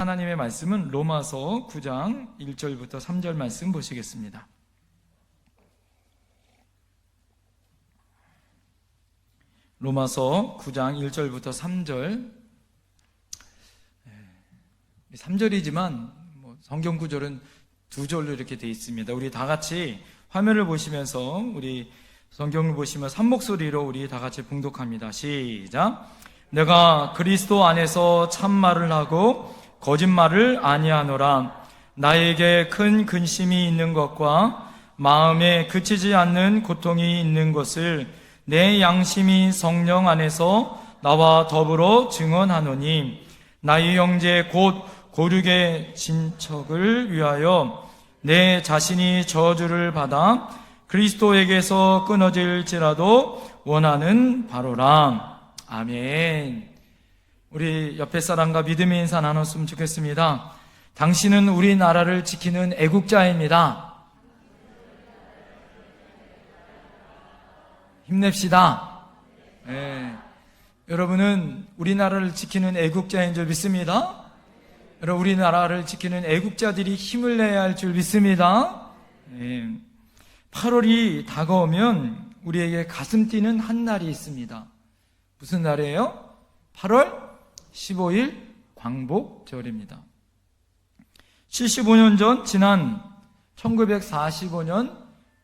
하나님의 말씀은 로마서 9장 1절부터 3절 말씀 보시겠습니다. 로마서 9장 1절부터 3절. 3절이지만 성경 구절은 2절로 이렇게 되어 있습니다. 우리 다 같이 화면을 보시면서 우리 성경을 보시면서 한 목소리로 우리 다 같이 봉독합니다. 시작. 내가 그리스도 안에서 참말을 하고 거짓말을 아니하노라. 나에게 큰 근심이 있는 것과 마음에 그치지 않는 고통이 있는 것을 내 양심이 성령 안에서 나와 더불어 증언하노니, 나의 형제 곧 고륙의 친척을 위하여 내 자신이 저주를 받아 그리스도에게서 끊어질지라도 원하는 바로라. 아멘. 우리 옆에 사람과 믿음의 인사 나눴으면 좋겠습니다. 당신은 우리나라를 지키는 애국자입니다. 힘냅시다. 네. 여러분은 우리나라를 지키는 애국자인 줄 믿습니다. 여러분, 우리나라를 지키는 애국자들이 힘을 내야 할 줄 믿습니다. 네. 8월이 다가오면 우리에게 가슴 뛰는 한 날이 있습니다. 무슨 날이에요? 8월 15일 광복절입니다. 75년 전 지난 1945년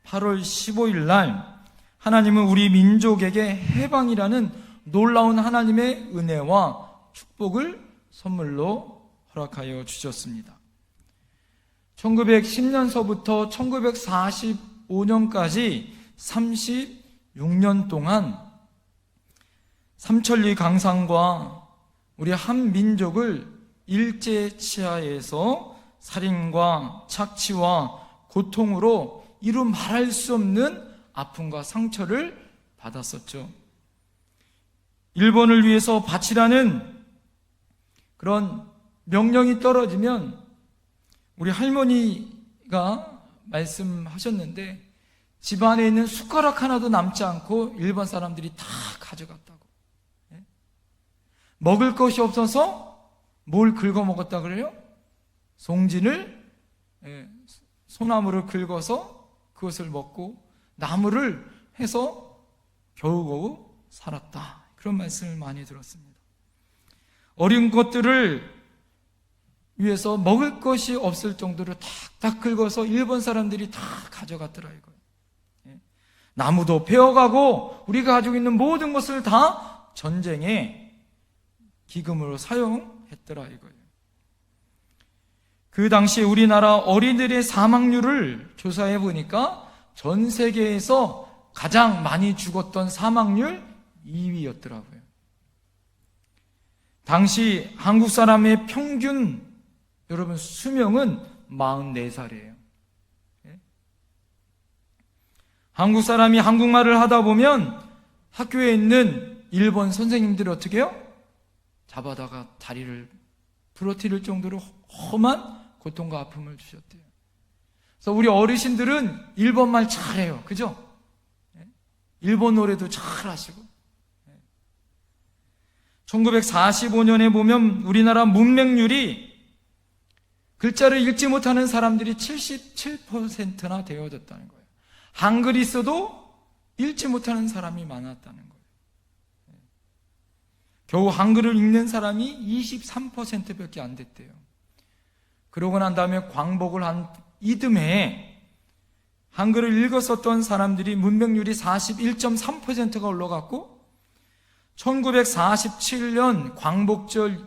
8월 15일 날 하나님은 우리 민족에게 해방이라는 놀라운 하나님의 은혜와 축복을 선물로 허락하여 주셨습니다. 1910년서부터 1945년까지 36년 동안 삼천리 강상과 우리 한 민족을 일제치하에서 살인과 착취와 고통으로 이루 말할 수 없는 아픔과 상처를 받았었죠. 일본을 위해서 바치라는 그런 명령이 떨어지면 우리 할머니가 말씀하셨는데, 집안에 있는 숟가락 하나도 남지 않고 일본 사람들이 다 가져갔다고. 먹을 것이 없어서 뭘 긁어 먹었다 그래요? 송진을, 소나무를 긁어서 그것을 먹고 나무를 해서 겨우겨우 살았다. 그런 말씀을 많이 들었습니다. 어린 것들을 위해서 먹을 것이 없을 정도로 탁탁 긁어서 일본 사람들이 다 가져갔더라 이거예요. 나무도 베어가고 우리가 가지고 있는 모든 것을 다 전쟁의 기금으로 사용했더라 이거예요. 그 당시 우리나라 어린이들의 사망률을 조사해 보니까 전 세계에서 가장 많이 죽었던 사망률 2위였더라고요. 당시 한국 사람의 평균 여러분 수명은 44살이에요. 한국 사람이 한국말을 하다 보면 학교에 있는 일본 선생님들이 어떻게 해요? 잡아다가 다리를 부러뜨릴 정도로 험한 고통과 아픔을 주셨대요. 그래서 우리 어르신들은 일본말 잘해요. 그죠? 일본 노래도 잘 하시고. 1945년에 보면 우리나라 문맹률이 글자를 읽지 못하는 사람들이 77%나 되어졌다는 거예요. 한글이 있어도 읽지 못하는 사람이 많았다는 거예요. 겨우 한글을 읽는 사람이 23%밖에 안 됐대요. 그러고 난 다음에 광복을 한 이듬해에 한글을 읽었었던 사람들이 문맹률이 41.3%가 올라갔고, 1947년 광복절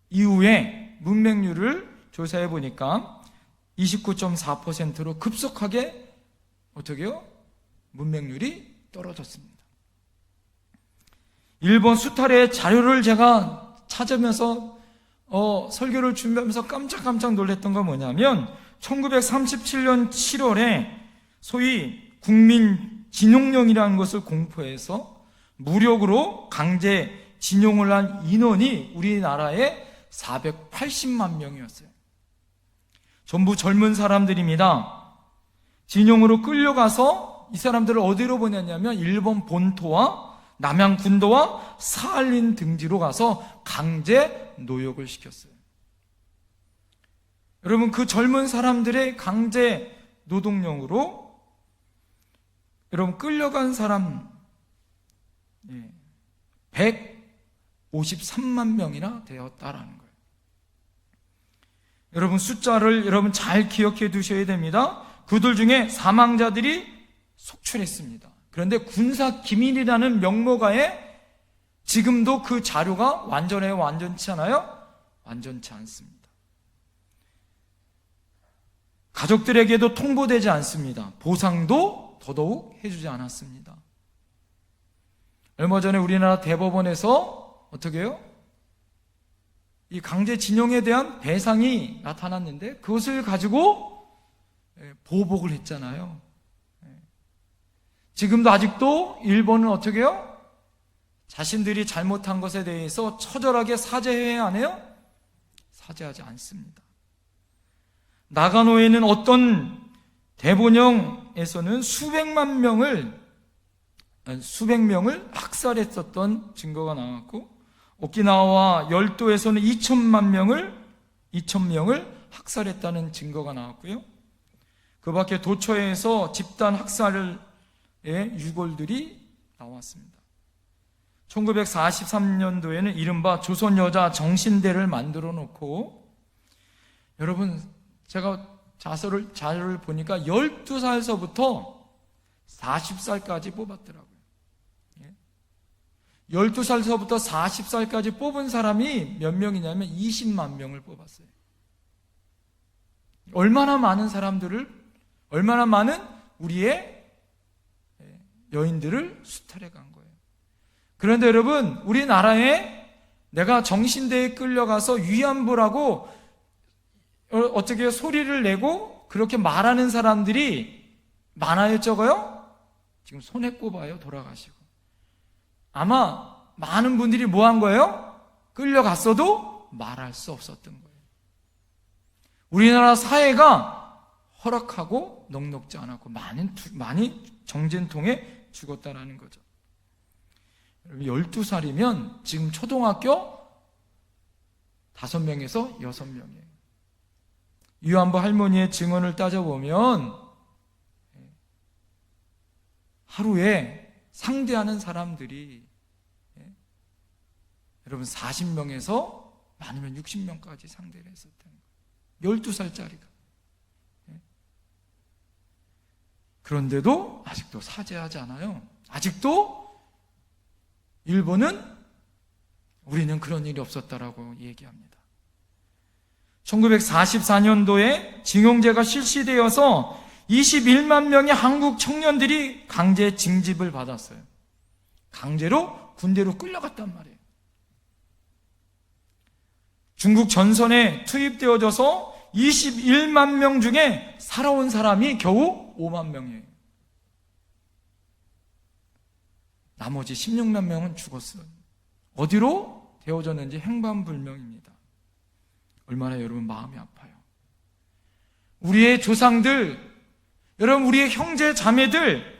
이후에 문맹률을 조사해 보니까 29.4%로 급속하게 어떻게요? 문맹률이 떨어졌습니다. 일본 수탈의 자료를 제가 찾으면서 설교를 준비하면서 깜짝 놀랐던 건 뭐냐면 1937년 7월에 소위 국민징용령이라는 것을 공포해서 무력으로 강제 징용을 한 인원이 우리나라에 480만 명이었어요. 전부 젊은 사람들입니다. 진용으로 끌려가서 이 사람들을 어디로 보냈냐면 일본 본토와 남양 군도와 사할린 등지로 가서 강제 노역을 시켰어요. 여러분, 그 젊은 사람들의 강제 노동력으로 여러분 끌려간 사람 153만 명이나 되었다라는 거예요. 여러분, 숫자를 여러분 잘 기억해 두셔야 됩니다. 그들 중에 사망자들이 속출했습니다. 그런데 군사 기밀이라는 명목하에 지금도 그 자료가 완전해요? 완전치 않아요? 완전치 않습니다. 가족들에게도 통보되지 않습니다. 보상도 더더욱 해주지 않았습니다. 얼마 전에 우리나라 대법원에서 어떻게 해요? 이 강제징용에 대한 배상이 나타났는데 그것을 가지고 보복을 했잖아요. 지금도 아직도 일본은 어떻게 해요? 자신들이 잘못한 것에 대해서 처절하게 사죄해야 하네요? 사죄하지 않습니다. 나가노에는 어떤 대본영에서는 수백 명을 학살했었던 증거가 나왔고, 오키나와와 열도에서는 2,000명을 학살했다는 증거가 나왔고요. 그 밖에 도처에서 집단 학살의 유골들이 나왔습니다. 1943년도에는 이른바 조선여자 정신대를 만들어 놓고, 여러분, 제가 자료를 보니까 12살서부터 40살까지 뽑았더라고요. 12살서부터 40살까지 뽑은 사람이 몇 명이냐면 20만 명을 뽑았어요. 얼마나 많은 우리의 여인들을 수탈해 간 거예요. 그런데 여러분, 우리나라에 내가 정신대에 끌려가서 위안부라고 어떻게 소리를 내고 그렇게 말하는 사람들이 많아요, 적어요? 지금 손에 꼽아요, 돌아가시고. 아마 많은 분들이 뭐 한 거예요? 끌려갔어도 말할 수 없었던 거예요. 우리나라 사회가 허락하고 넉넉지 않았고 많이 정전통에 죽었다라는 거죠. 12살이면 지금 초등학교 5명에서 6명이에요. 위안부 할머니의 증언을 따져보면 하루에 상대하는 사람들이 여러분 40명에서 많으면 60명까지 상대를 했었다는 거예요. 12살짜리가. 그런데도 아직도 사죄하지 않아요. 아직도 일본은 우리는 그런 일이 없었다라고 얘기합니다. 1944년도에 징용제가 실시되어서 21만 명의 한국 청년들이 강제 징집을 받았어요. 강제로 군대로 끌려갔단 말이에요. 중국 전선에 투입되어져서 21만 명 중에 살아온 사람이 겨우 5만 명이에요. 나머지 16만 명은 죽었어요. 어디로 되어졌는지 행방불명입니다. 얼마나 여러분 마음이 아파요. 우리의 조상들, 여러분 우리의 형제 자매들,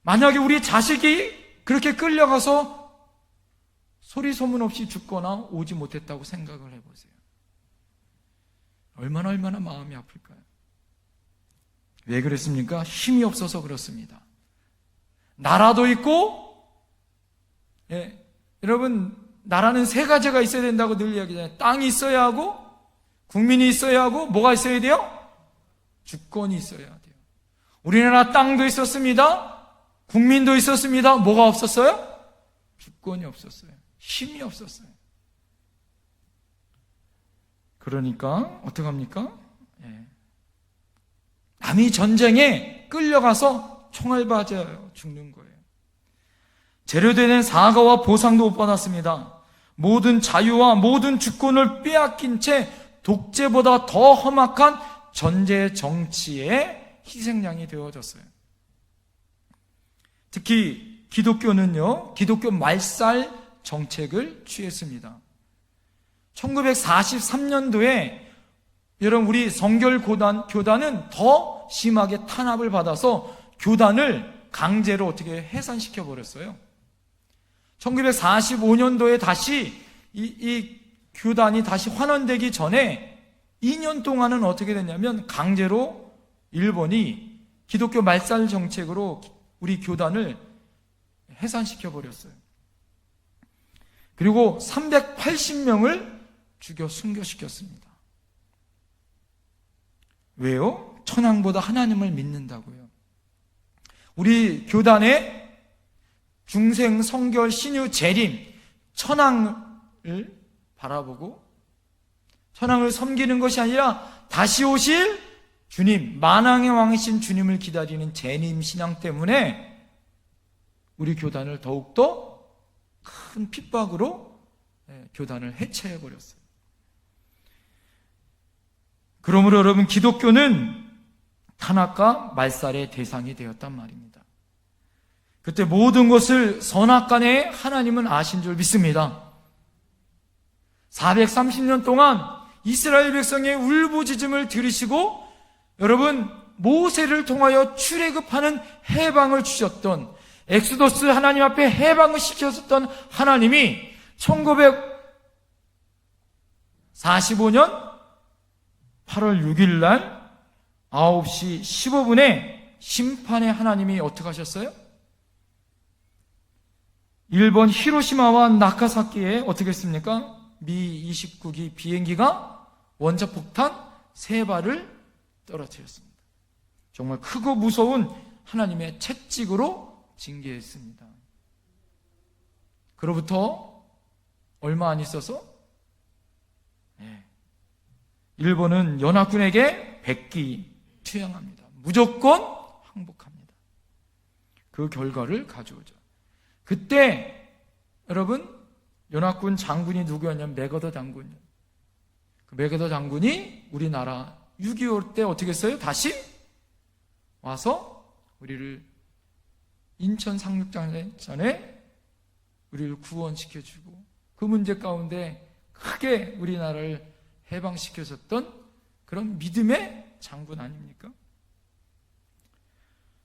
만약에 우리 자식이 그렇게 끌려가서 소리 소문 없이 죽거나 오지 못했다고 생각을 해보세요. 얼마나 마음이 아플까요? 왜 그랬습니까? 힘이 없어서 그렇습니다. 나라도 있고, 여러분 나라는 세 가지가 있어야 된다고 늘 이야기하잖아요. 땅이 있어야 하고, 국민이 있어야 하고, 뭐가 있어야 돼요? 주권이 있어야 돼요. 우리나라 땅도 있었습니다. 국민도 있었습니다. 뭐가 없었어요? 주권이 없었어요. 힘이 없었어요. 그러니까 어떡합니까? 남이 전쟁에 끌려가서 총알 맞아요. 죽는 거예요. 재료되는 사과와 보상도 못 받았습니다. 모든 자유와 모든 주권을 빼앗긴 채 독재보다 더 험악한 전제 정치의 희생양이 되어졌어요. 특히 기독교는요, 기독교 말살 정책을 취했습니다. 1943년도에 여러분 우리 성결교단은 더 심하게 탄압을 받아서 교단을 강제로 어떻게 해산시켜 버렸어요. 1945년도에 다시 이 교단이 다시 환원되기 전에 2년 동안은 어떻게 됐냐면 강제로 일본이 기독교 말살 정책으로 우리 교단을 해산시켜 버렸어요. 그리고 380명을 죽여 순교시켰습니다. 왜요? 천황보다 하나님을 믿는다고요. 우리 교단의 중생, 성결, 신유, 재림, 천황을 바라보고 천황을 섬기는 것이 아니라 다시 오실 주님, 만왕의 왕이신 주님을 기다리는 재림 신앙 때문에 우리 교단을 더욱더 큰 핍박으로 교단을 해체해버렸어요. 그러므로 여러분, 기독교는 탄압과 말살의 대상이 되었단 말입니다. 그때 모든 것을 선악간에 하나님은 아신 줄 믿습니다. 430년 동안 이스라엘 백성의 울부짖음을 들으시고 여러분, 모세를 통하여 출애굽하는 해방을 주셨던, 엑소더스 하나님 앞에 해방을 시켰었던 하나님이 1945년 8월 6일 날 9시 15분에 심판의 하나님이 어떻게 하셨어요? 일본 히로시마와 나카사키에 어떻게 했습니까? 미 29기 비행기가 원자폭탄 3발을 떨어뜨렸습니다. 정말 크고 무서운 하나님의 채찍으로 징계했습니다. 그로부터 얼마 안 있어서 일본은 연합군에게 백기 투영합니다. 무조건 항복합니다. 그 결과를 가져오죠. 그때 여러분, 연합군 장군이 누구였냐면 메가더 장군이에요. 그 메가더 장군이 우리나라 6.25 때 어떻게 했어요? 다시 와서 우리를 인천 상륙작전에 우리를 구원시켜주고 그 문제 가운데 크게 우리나라를 해방시켜줬던 그런 믿음의 장군 아닙니까?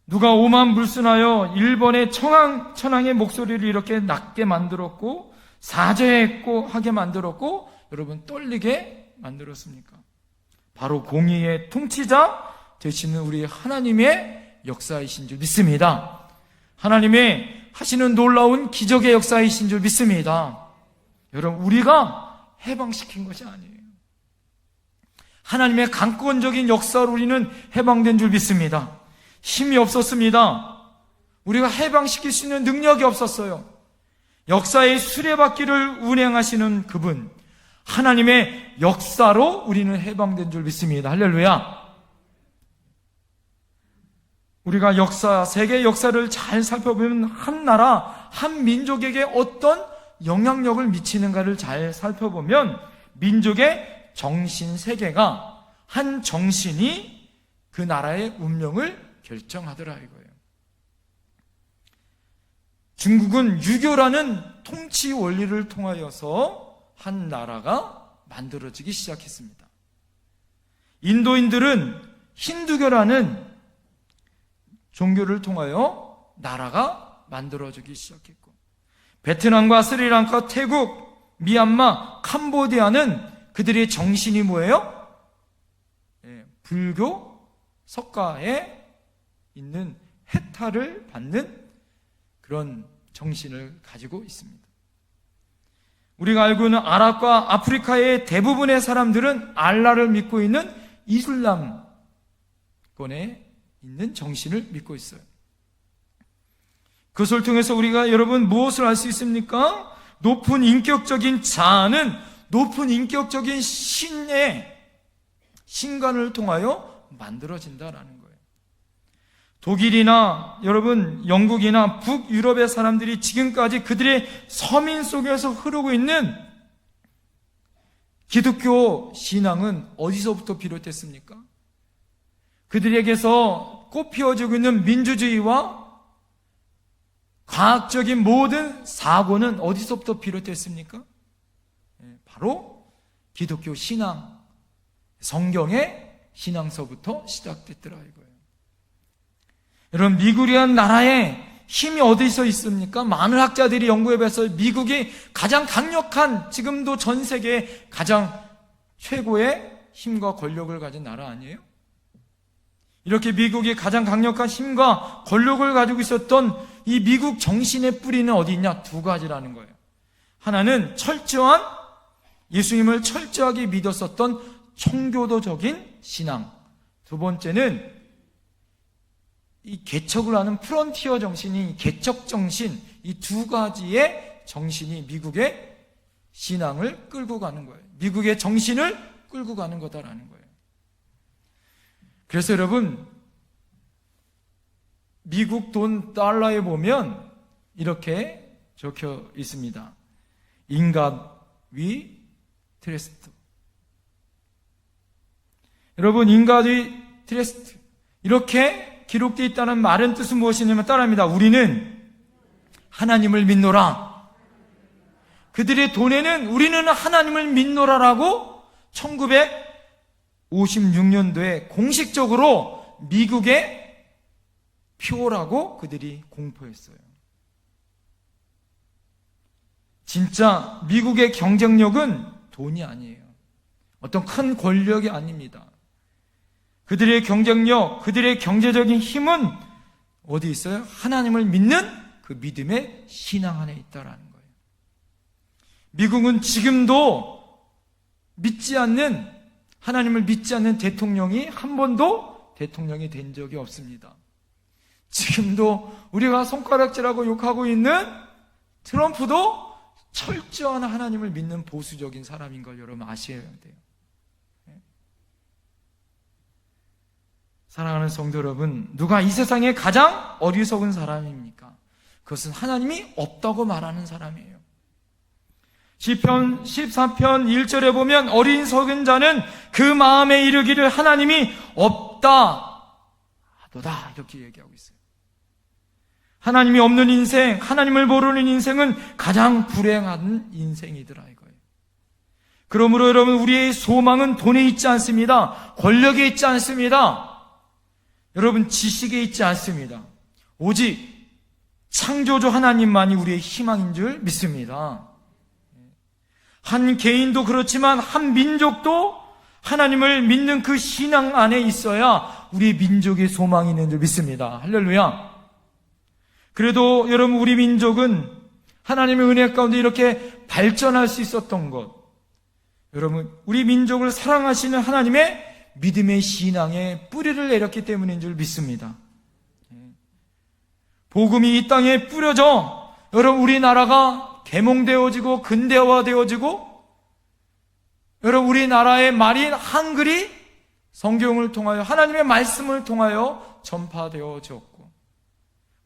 누가 오만 불순하여 일본의 천황의 목소리를 이렇게 낮게 만들었고 사죄했고 하게 만들었고 여러분 떨리게 만들었습니까? 바로 공의의 통치자 되시는 우리 하나님의 역사이신 줄 믿습니다. 하나님의 하시는 놀라운 기적의 역사이신 줄 믿습니다. 여러분, 우리가 해방시킨 것이 아니에요. 하나님의 강권적인 역사로 우리는 해방된 줄 믿습니다. 힘이 없었습니다. 우리가 해방시킬 수 있는 능력이 없었어요. 역사의 수레바퀴를 운행하시는 그분, 하나님의 역사로 우리는 해방된 줄 믿습니다. 할렐루야. 우리가 역사, 세계 역사를 잘 살펴보면 한 나라, 한 민족에게 어떤 영향력을 미치는가를 잘 살펴보면 민족의 정신 세계가 한 정신이 그 나라의 운명을 결정하더라 이거예요. 중국은 유교라는 통치 원리를 통하여서 한 나라가 만들어지기 시작했습니다. 인도인들은 힌두교라는 종교를 통하여 나라가 만들어지기 시작했고, 베트남과 스리랑카, 태국, 미얀마, 캄보디아는 그들의 정신이 뭐예요? 불교 석가에 있는 해탈을 받는 그런 정신을 가지고 있습니다. 우리가 알고 있는 아랍과 아프리카의 대부분의 사람들은 알라를 믿고 있는 이슬람권에 있는 정신을 믿고 있어요. 그것을 통해서 우리가 여러분 무엇을 알 수 있습니까? 높은 인격적인 자아는 높은 인격적인 신의 신관을 통하여 만들어진다라는 거예요. 독일이나 여러분 영국이나 북유럽의 사람들이 지금까지 그들의 서민 속에서 흐르고 있는 기독교 신앙은 어디서부터 비롯됐습니까? 그들에게서 꽃피워지고 있는 민주주의와 과학적인 모든 사고는 어디서부터 비롯됐습니까? 바로 기독교 신앙, 성경의 신앙서부터 시작됐더라 이거예요. 여러분, 미국이라는 나라에 힘이 어디서 있습니까? 많은 학자들이 연구해봐서 미국이 가장 강력한, 지금도 전 세계 가장 최고의 힘과 권력을 가진 나라 아니에요? 이렇게 미국이 가장 강력한 힘과 권력을 가지고 있었던 이 미국 정신의 뿌리는 어디 있냐? 두 가지라는 거예요. 하나는 철저한 예수님을 철저하게 믿었었던 청교도적인 신앙. 두 번째는 이 개척을 하는 프론티어 정신이 개척 정신, 이 두 가지의 정신이 미국의 신앙을 끌고 가는 거예요. 미국의 정신을 끌고 가는 거다라는 거예요. 그래서 여러분, 미국 돈 달러에 보면 이렇게 적혀 있습니다. In God we trust. 여러분, In God we trust. 이렇게 기록되어 있다는 말은 뜻은 무엇이냐면 따라합니다. 우리는 하나님을 믿노라. 그들의 돈에는 우리는 하나님을 믿노라라고 1956년도에 공식적으로 미국의 표라고 그들이 공포했어요. 진짜 미국의 경쟁력은 돈이 아니에요. 어떤 큰 권력이 아닙니다. 그들의 경쟁력, 그들의 경제적인 힘은 어디 있어요? 하나님을 믿는 그 믿음의 신앙 안에 있다라는 거예요. 미국은 지금도 믿지 않는, 하나님을 믿지 않는 대통령이 한 번도 대통령이 된 적이 없습니다. 지금도 우리가 손가락질하고 욕하고 있는 트럼프도 철저한 하나님을 믿는 보수적인 사람인 걸 여러분 아셔야 돼요. 사랑하는 성도 여러분, 누가 이 세상에 가장 어리석은 사람입니까? 그것은 하나님이 없다고 말하는 사람이에요. 시편 14편 1절에 보면 어리석은 자는 그 마음에 이르기를 하나님이 없다 하도다, 이렇게 얘기하고 있어요. 하나님이 없는 인생, 하나님을 모르는 인생은 가장 불행한 인생이더라 이거예요. 그러므로 여러분, 우리의 소망은 돈에 있지 않습니다. 권력에 있지 않습니다. 여러분, 지식에 있지 않습니다. 오직 창조주 하나님만이 우리의 희망인 줄 믿습니다. 한 개인도 그렇지만 한 민족도 하나님을 믿는 그 신앙 안에 있어야 우리 민족의 소망이 있는 줄 믿습니다. 할렐루야. 그래도 여러분, 우리 민족은 하나님의 은혜 가운데 이렇게 발전할 수 있었던 것, 여러분, 우리 민족을 사랑하시는 하나님의 믿음의 신앙에 뿌리를 내렸기 때문인 줄 믿습니다. 복음이 이 땅에 뿌려져 여러분, 우리나라가 계몽되어지고 근대화되어지고, 여러분, 우리나라의 말인 한글이 성경을 통하여 하나님의 말씀을 통하여 전파되어졌고,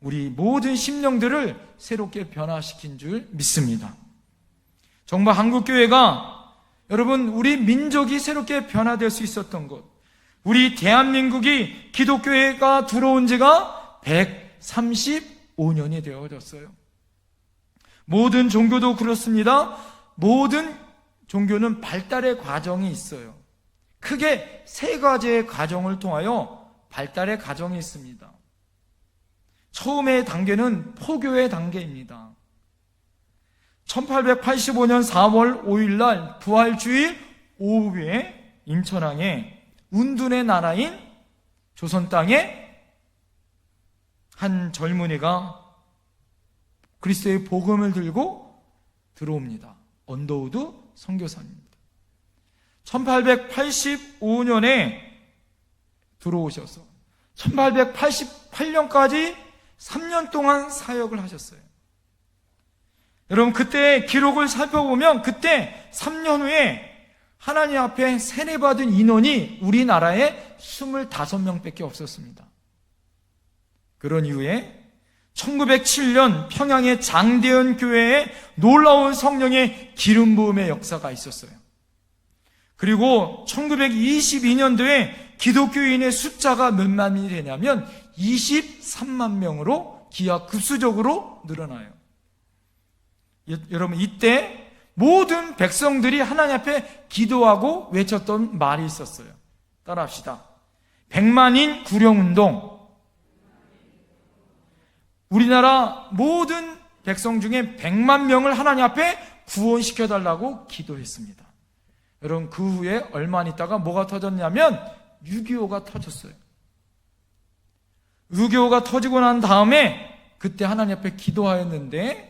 우리 모든 심령들을 새롭게 변화시킨 줄 믿습니다. 정말 한국교회가 여러분, 우리 민족이 새롭게 변화될 수 있었던 것, 우리 대한민국이 기독교회가 들어온 지가 135년이 되어졌어요. 모든 종교도 그렇습니다. 모든 종교는 발달의 과정이 있어요. 크게 세 가지의 과정을 통하여 발달의 과정이 있습니다. 처음의 단계는 포교의 단계입니다. 1885년 4월 5일 날 부활주일 오후에 인천항에 운둔의 나라인 조선 땅에 한 젊은이가 그리스도의 복음을 들고 들어옵니다. 언더우드 선교사입니다. 1885년에 들어오셔서 1888년까지 3년 동안 사역을 하셨어요. 여러분, 그때 기록을 살펴보면 그때 3년 후에 하나님 앞에 세례받은 인원이 우리나라에 25명밖에 없었습니다. 그런 이후에 1907년 평양의 장대현 교회에 놀라운 성령의 기름 부음의 역사가 있었어요. 그리고 1922년도에 기독교인의 숫자가 몇 만이 되냐면 23만 명으로 기하급수적으로 늘어나요. 여러분, 이때 모든 백성들이 하나님 앞에 기도하고 외쳤던 말이 있었어요. 따라합시다. 100만인 구령운동. 우리나라 모든 백성 중에 100만 명을 하나님 앞에 구원시켜달라고 기도했습니다. 여러분, 그 후에 얼마 안 있다가 뭐가 터졌냐면 6.25가 터졌어요. 6.25가 터지고 난 다음에 그때 하나님 앞에 기도하였는데,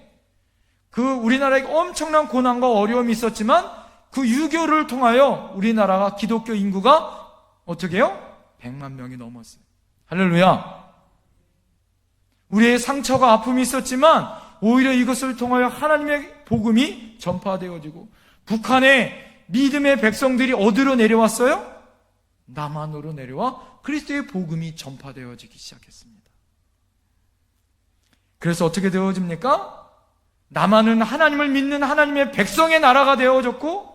그 우리나라에 엄청난 고난과 어려움이 있었지만 그 6.25를 통하여 우리나라가 기독교 인구가 어떻게 해요? 100만 명이 넘었어요. 할렐루야. 우리의 상처가 아픔이 있었지만 오히려 이것을 통하여 하나님의 복음이 전파되어지고, 북한의 믿음의 백성들이 어디로 내려왔어요? 남한으로 내려와 그리스도의 복음이 전파되어지기 시작했습니다. 그래서 어떻게 되어집니까? 남한은 하나님을 믿는 하나님의 백성의 나라가 되어졌고,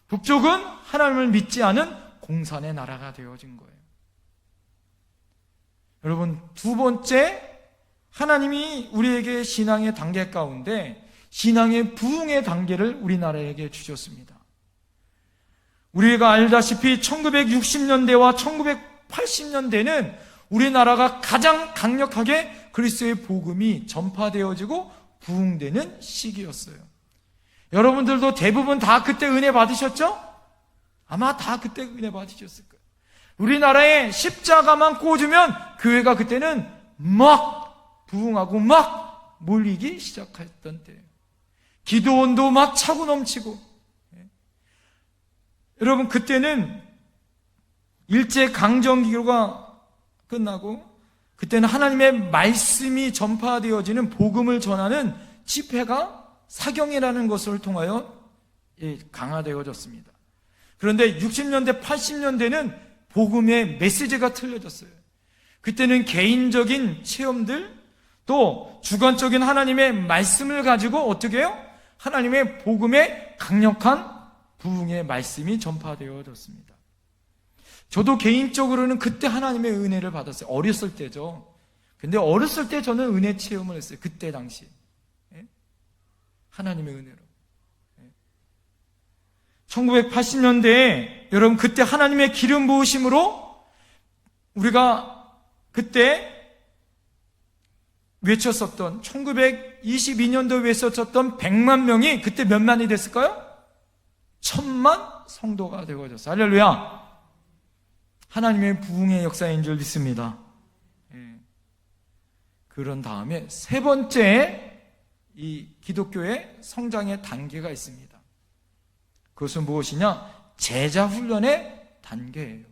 북쪽은 하나님을 믿지 않은 공산의 나라가 되어진 거예요. 여러분, 두 번째, 하나님이 우리에게 신앙의 단계 가운데 신앙의 부흥의 단계를 우리나라에게 주셨습니다. 우리가 알다시피 1960년대와 1980년대는 우리나라가 가장 강력하게 그리스도의 복음이 전파되어지고 부흥되는 시기였어요. 여러분들도 대부분 다 그때 은혜 받으셨죠? 아마 다 그때 은혜 받으셨을 거예요. 우리나라에 십자가만 꽂으면 교회가 그때는 막 부흥하고 막 몰리기 시작했던 때예요. 기도원도 막 차고 넘치고. 여러분, 그때는 일제강점기가 끝나고 그때는 하나님의 말씀이 전파되어지는 복음을 전하는 집회가 사경이라는 것을 통하여 강화되어졌습니다. 그런데 60년대, 80년대는 복음의 메시지가 틀려졌어요. 그때는 개인적인 체험들, 또 주관적인 하나님의 말씀을 가지고 어떻게 해요? 하나님의 복음의 강력한 부흥의 말씀이 전파되어졌습니다. 저도 개인적으로는 그때 하나님의 은혜를 받았어요. 어렸을 때죠. 근데 어렸을 때 저는 은혜 체험을 했어요. 그때 당시. 하나님의 은혜로. 1980년대에 여러분, 그때 하나님의 기름 부으심으로 우리가 그때 외쳤었던 1922년도에 외쳤었던 100만 명이 그때 몇 만이 됐을까요? 1000만 성도가 되어졌어요. 할렐루야. 하나님의 부흥의 역사인 줄 믿습니다. 그런 다음에 세 번째 이 기독교의 성장의 단계가 있습니다. 그것은 무엇이냐? 제자 훈련의 단계예요.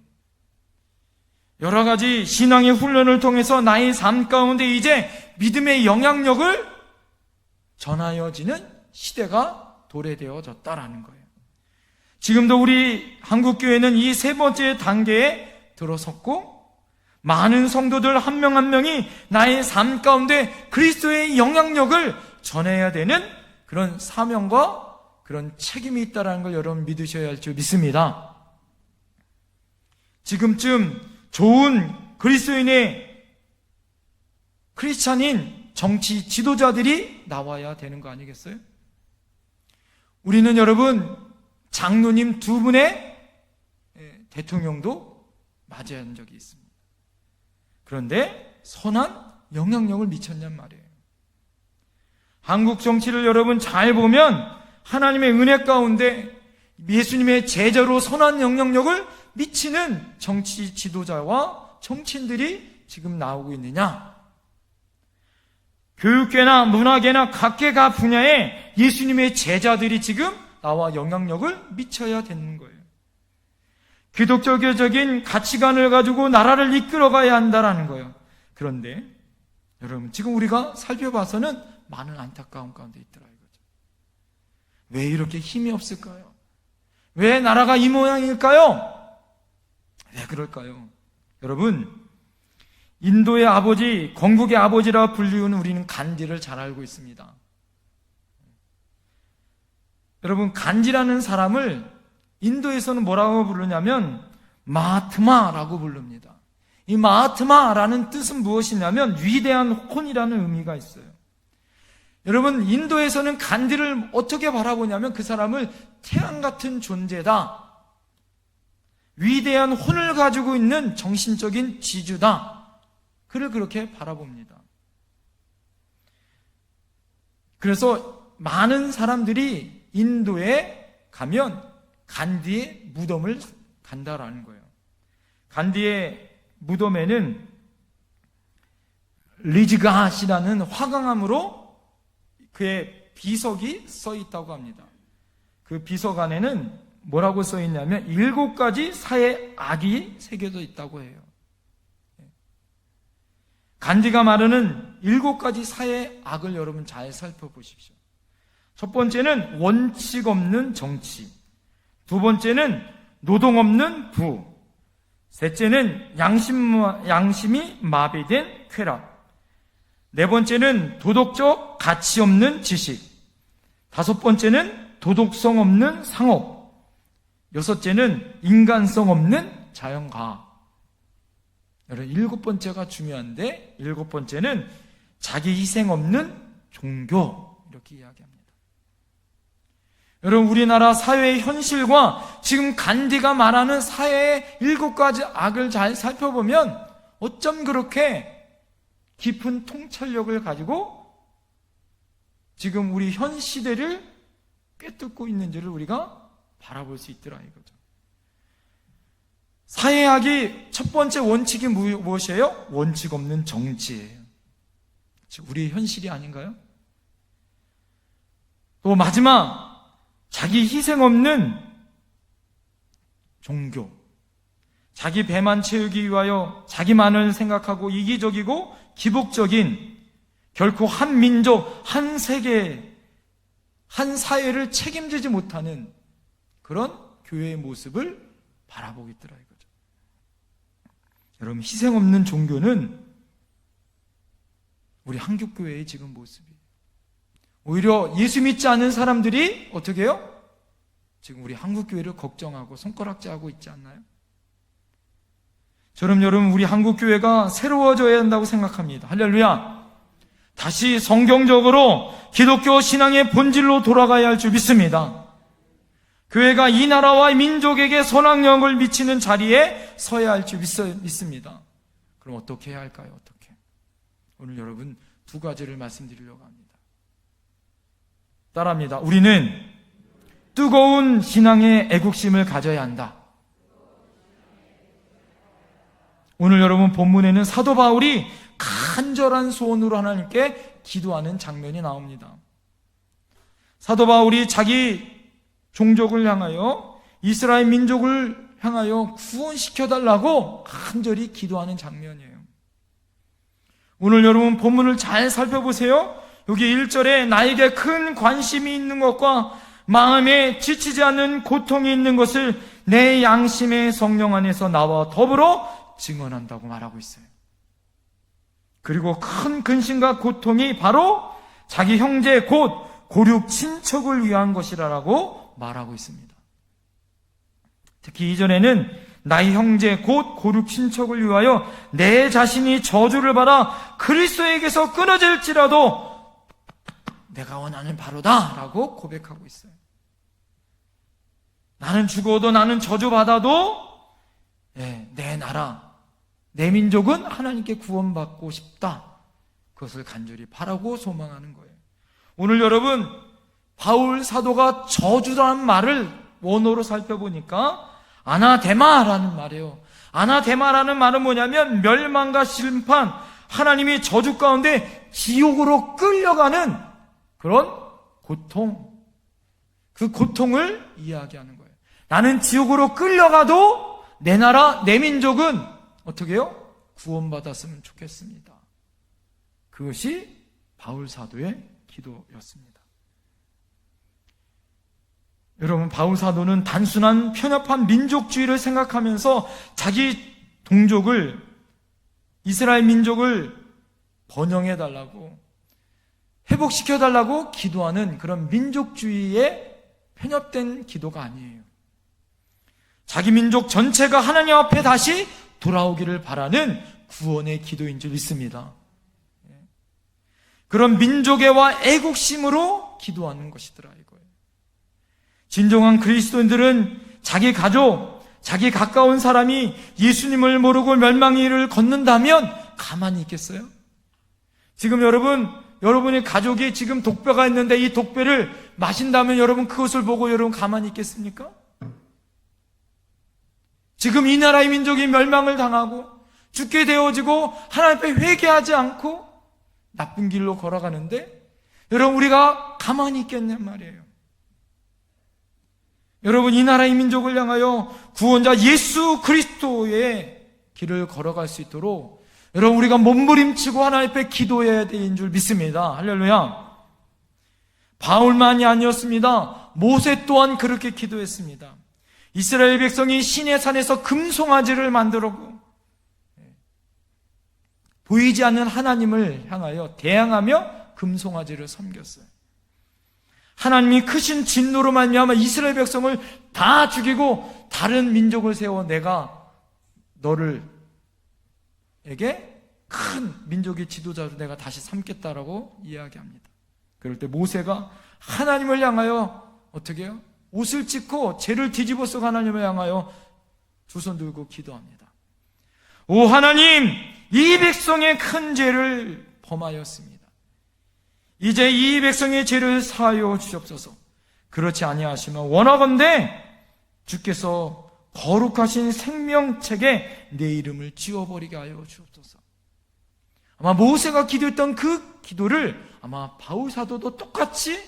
여러 가지 신앙의 훈련을 통해서 나의 삶 가운데 이제 믿음의 영향력을 전하여지는 시대가 도래되어졌다라는 거예요. 지금도 우리 한국교회는 이 세 번째 단계에 들어섰고, 많은 성도들 한 명 한 명이 나의 삶 가운데 그리스도의 영향력을 전해야 되는 그런 사명과 그런 책임이 있다는 걸 여러분 믿으셔야 할 줄 믿습니다. 지금쯤 좋은 그리스도인의 크리스찬인 정치 지도자들이 나와야 되는 거 아니겠어요? 우리는 여러분 장로님 두 분의 대통령도 맞이한 적이 있습니다. 그런데 선한 영향력을 미쳤냔 말이에요. 한국 정치를 여러분 잘 보면 하나님의 은혜 가운데 예수님의 제자로 선한 영향력을 미치는 정치 지도자와 정치인들이 지금 나오고 있느냐? 교육계나 문화계나 각계가 분야에 예수님의 제자들이 지금 나와 영향력을 미쳐야 되는 거예요. 기독교적인 가치관을 가지고 나라를 이끌어가야 한다는 거예요. 그런데 여러분, 지금 우리가 살펴봐서는 많은 안타까움 가운데 있더라 이거죠. 왜 이렇게 힘이 없을까요? 왜 나라가 이 모양일까요? 왜 그럴까요? 여러분, 인도의 아버지, 건국의 아버지라 불리우는 우리는 간디를 잘 알고 있습니다. 여러분, 간디라는 사람을 인도에서는 뭐라고 부르냐면 마하트마라고 부릅니다. 이 마하트마라는 뜻은 무엇이냐면 위대한 혼이라는 의미가 있어요. 여러분, 인도에서는 간디를 어떻게 바라보냐면 그 사람을 태양 같은 존재다, 위대한 혼을 가지고 있는 정신적인 지주다, 그를 그렇게 바라봅니다. 그래서 많은 사람들이 인도에 가면 간디의 무덤을 간다라는 거예요. 간디의 무덤에는 리즈가시라는 화강암으로 그의 비석이 써 있다고 합니다. 그 비석 안에는 뭐라고 써 있냐면 7가지 사의 악이 새겨져 있다고 해요. 간디가 말하는 7가지 사의 악을 여러분 잘 살펴보십시오. 첫 번째는 원칙 없는 정치, 두 번째는 노동 없는 부, 셋째는 양심이 마비된 쾌락, 네 번째는 도덕적 가치 없는 지식, 다섯 번째는 도덕성 없는 상업, 여섯째는 인간성 없는 자연과학. 여러분, 7번째가 중요한데 7번째는 자기 희생 없는 종교, 이렇게 이야기합니다. 여러분, 우리나라 사회의 현실과 지금 간디가 말하는 사회의 7가지 악을 잘 살펴보면 어쩜 그렇게 깊은 통찰력을 가지고 지금 우리 현 시대를 꿰뚫고 있는지를 우리가 바라볼 수 있더라 이거죠. 사회학이 첫 번째 원칙이 무엇이에요? 원칙 없는 정치예요. 즉 우리의 현실이 아닌가요? 또 마지막, 자기 희생 없는 종교. 자기 배만 채우기 위하여 자기만을 생각하고 이기적이고 기복적인, 결코 한 민족, 한 세계, 한 사회를 책임지지 못하는 그런 교회의 모습을 바라보고 있더라 이거죠. 여러분, 희생 없는 종교는 우리 한국교회의 지금 모습이에요. 오히려 예수 믿지 않는 사람들이 어떻게 해요? 지금 우리 한국교회를 걱정하고 손가락질하고 있지 않나요? 저는 여러분, 우리 한국교회가 새로워져야 한다고 생각합니다. 할렐루야. 다시 성경적으로 기독교 신앙의 본질로 돌아가야 할 줄 믿습니다. 교회가 이 나라와 민족에게 선악영향을 미치는 자리에 서야 할 줄 믿습니다. 그럼 어떻게 해야 할까요? 어떻게? 오늘 여러분 2가지를 말씀드리려고 합니다. 따라합니다. 우리는 뜨거운 신앙의 애국심을 가져야 한다. 오늘 여러분 본문에는 사도 바울이 간절한 소원으로 하나님께 기도하는 장면이 나옵니다. 사도 바울이 자기 종족을 향하여, 이스라엘 민족을 향하여 구원시켜달라고 간절히 기도하는 장면이에요. 오늘 여러분 본문을 잘 살펴보세요. 여기 1절에 나에게 큰 관심이 있는 것과 마음에 지치지 않는 고통이 있는 것을 내 양심의 성령 안에서 나와 더불어 증언한다고 말하고 있어요. 그리고 큰 근심과 고통이 바로 자기 형제 곧 고륙 친척을 위한 것이라고 말하고 있습니다. 특히 이전에는 나의 형제 곧 고륙 친척을 위하여 내 자신이 저주를 받아 그리스도에게서 끊어질지라도 내가 원하는 바로다 라고 고백하고 있어요. 나는 죽어도, 나는 저주받아도 내 나라, 내 민족은 하나님께 구원받고 싶다. 그것을 간절히 바라고 소망하는 거예요. 오늘 여러분, 바울 사도가 저주라는 말을 원어로 살펴보니까 아나데마라는 말이에요. 아나데마라는 말은 뭐냐면 멸망과 심판, 하나님이 저주 가운데 지옥으로 끌려가는 그런 고통, 그 고통을 이야기하는 거예요. 나는 지옥으로 끌려가도 내 나라, 내 민족은 어떻게 해요? 구원받았으면 좋겠습니다. 그것이 바울 사도의 기도였습니다. 여러분, 바울 사도는 단순한 편협한 민족주의를 생각하면서 자기 동족을, 이스라엘 민족을 번영해달라고, 회복시켜달라고 기도하는 그런 민족주의의 편협된 기도가 아니에요. 자기 민족 전체가 하나님 앞에 다시 돌아오기를 바라는 구원의 기도인 줄 믿습니다. 그런 민족애와 애국심으로 기도하는 것이더라 이거예요. 진정한 그리스도인들은 자기 가족, 자기 가까운 사람이 예수님을 모르고 멸망의 길을 걷는다면 가만히 있겠어요? 지금 여러분의 가족이 지금 독배가 있는데 이 독배를 마신다면 여러분 그것을 보고 여러분 가만히 있겠습니까? 지금 이 나라의 민족이 멸망을 당하고 죽게 되어지고 하나님 앞에 회개하지 않고 나쁜 길로 걸어가는데 여러분, 우리가 가만히 있겠냔 말이에요. 여러분, 이 나라의 민족을 향하여 구원자 예수 그리스도의 길을 걸어갈 수 있도록 여러분, 우리가 몸부림치고 하나님 앞에 기도해야 되는 줄 믿습니다. 할렐루야. 바울만이 아니었습니다. 모세 또한 그렇게 기도했습니다. 이스라엘 백성이 시내 산에서 금송아지를 만들었고 보이지 않는 하나님을 향하여 대항하며 금송아지를 섬겼어요. 하나님이 크신 진노로 말미암아 이스라엘 백성을 다 죽이고 다른 민족을 세워 내가 너를 에게 큰 민족의 지도자로 내가 다시 삼겠다라고 이야기합니다. 그럴 때 모세가 하나님을 향하여 어떻게 해요? 옷을 찢고 죄를 뒤집어 쓰고 하나님을 향하여 두 손 들고 기도합니다. 오 하나님, 이 백성의 큰 죄를 범하였습니다. 이제 이 백성의 죄를 사하여 주옵소서. 그렇지 아니하시면 원하건대 주께서 거룩하신 생명책에 내 이름을 지워버리게 하여 주옵소서. 아마 모세가 기도했던 그 기도를 아마 바울 사도도 똑같이